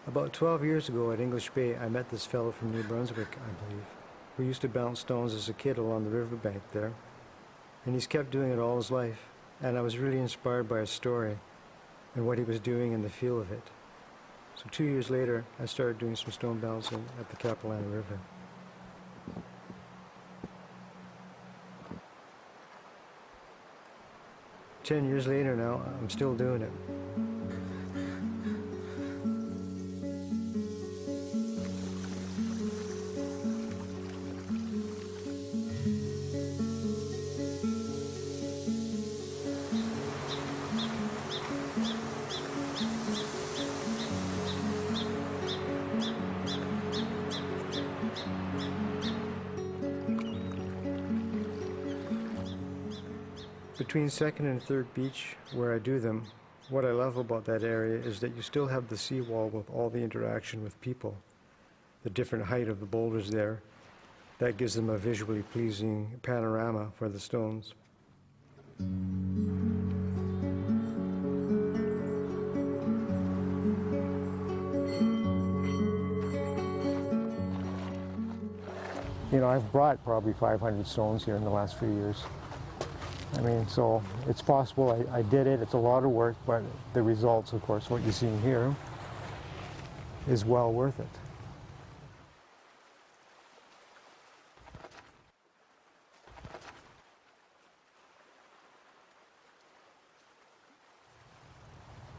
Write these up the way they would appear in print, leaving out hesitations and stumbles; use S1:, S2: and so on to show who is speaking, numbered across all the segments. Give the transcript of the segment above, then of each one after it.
S1: About 12 years ago at English Bay, I met this fellow from New Brunswick, I believe, who used to bounce stones as a kid along the riverbank there. And he's kept doing it all his life, and I was really inspired by his story and what he was doing and the feel of it. So 2 years later, I started doing some stone balancing at the Capilano River. "10 years later now, I'm still doing it. Between Second and Third Beach, where I do them, what I love about that area is that you still have the seawall with all the interaction with people, the different height of the boulders there. That gives them a visually pleasing panorama for the stones. You know, I've brought probably 500 stones here in the last few years. I mean, so it's possible I did it. It's a lot of work, but the results, of course, what you're seeing here is well worth it.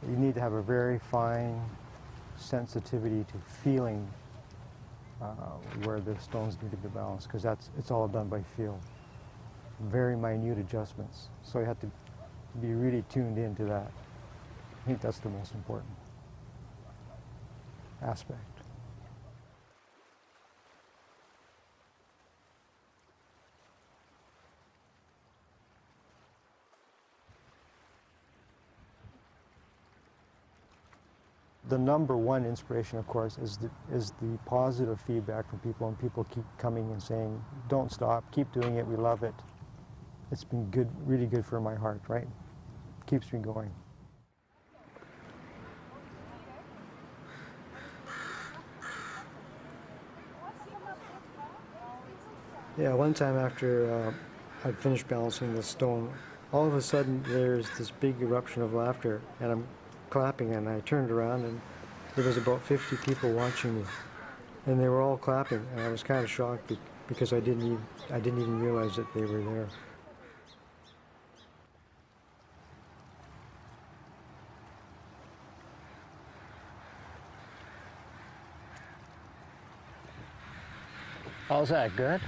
S1: You need to have a very fine sensitivity to feeling where the stones need to be balanced, because it's all done by feel. Very minute adjustments. So you have to be really tuned into that. I think that's the most important aspect. The number one inspiration, of course, is the positive feedback from people, and people keep coming and saying, "Don't stop, keep doing it, we love it." It's been good, really good for my heart, right? Keeps me going. Yeah, one time after I'd finished balancing the stone, all of a sudden there's this big eruption of laughter, and I'm clapping, and I turned around and there was about 50 people watching me, and they were all clapping, and I was kind of shocked because I didn't even realize that they were there.
S2: How's that, good?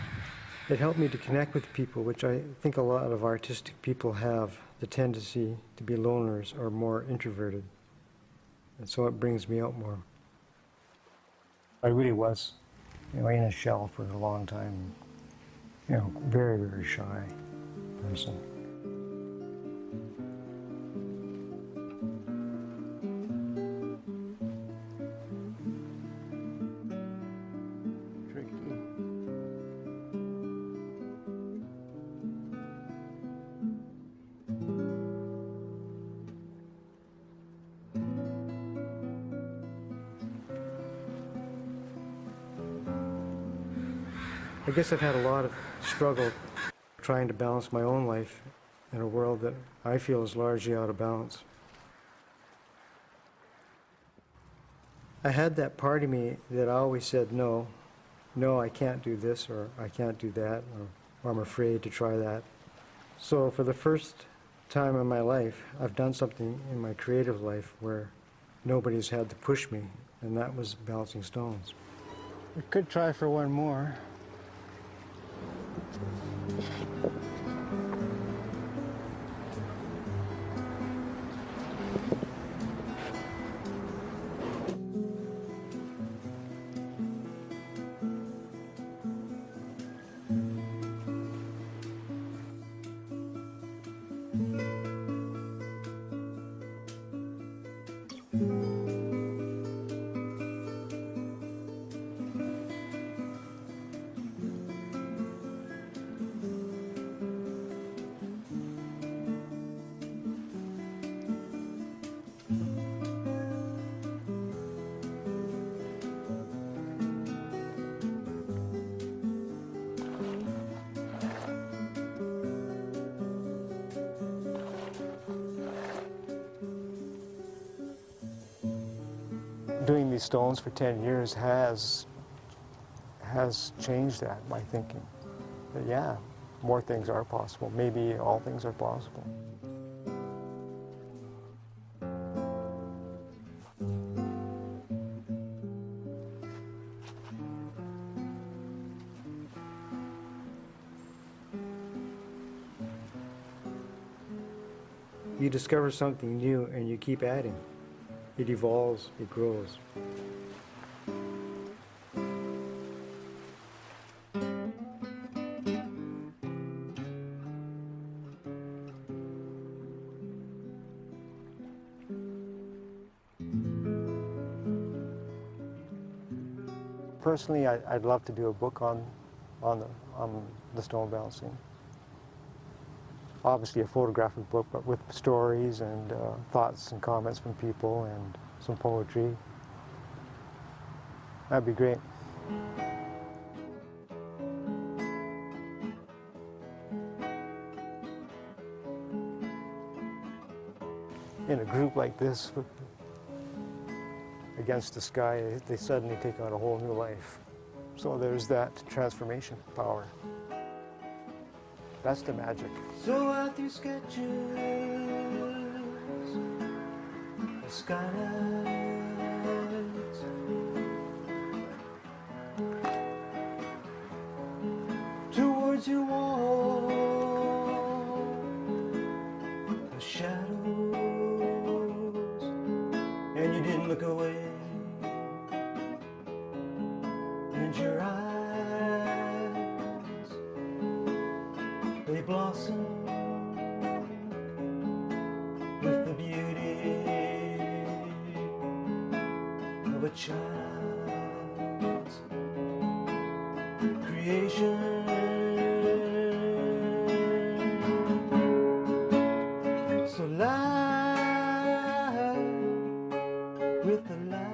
S1: It helped me to connect with people, which I think a lot of artistic people have the tendency to be loners or more introverted. And so it brings me out more. I really was, in a shell for a long time. Very, very shy person. I guess I've had a lot of struggle trying to balance my own life in a world that I feel is largely out of balance. I had that part of me that always said, no, I can't do this, or I can't do that, or I'm afraid to try that. So for the first time in my life, I've done something in my creative life where nobody's had to push me, and that was balancing stones. We could try for one more. doing these stones for 10 years has changed that, my thinking. That, yeah, more things are possible. Maybe all things are possible. You discover something new and you keep adding. It evolves, it grows. Personally, I'd love to do a book on the stone balancing. Obviously a photographic book, but with stories and thoughts and comments from people and some poetry. That'd be great. In a group like this, against the sky, they suddenly take on a whole new life. So there's that transformation power. That's the magic. So I threw sketches, the skylights, towards your wall, the shadows, and you didn't look away, and your eyes, they blossom with the beauty of a child's creation. So lie with the light.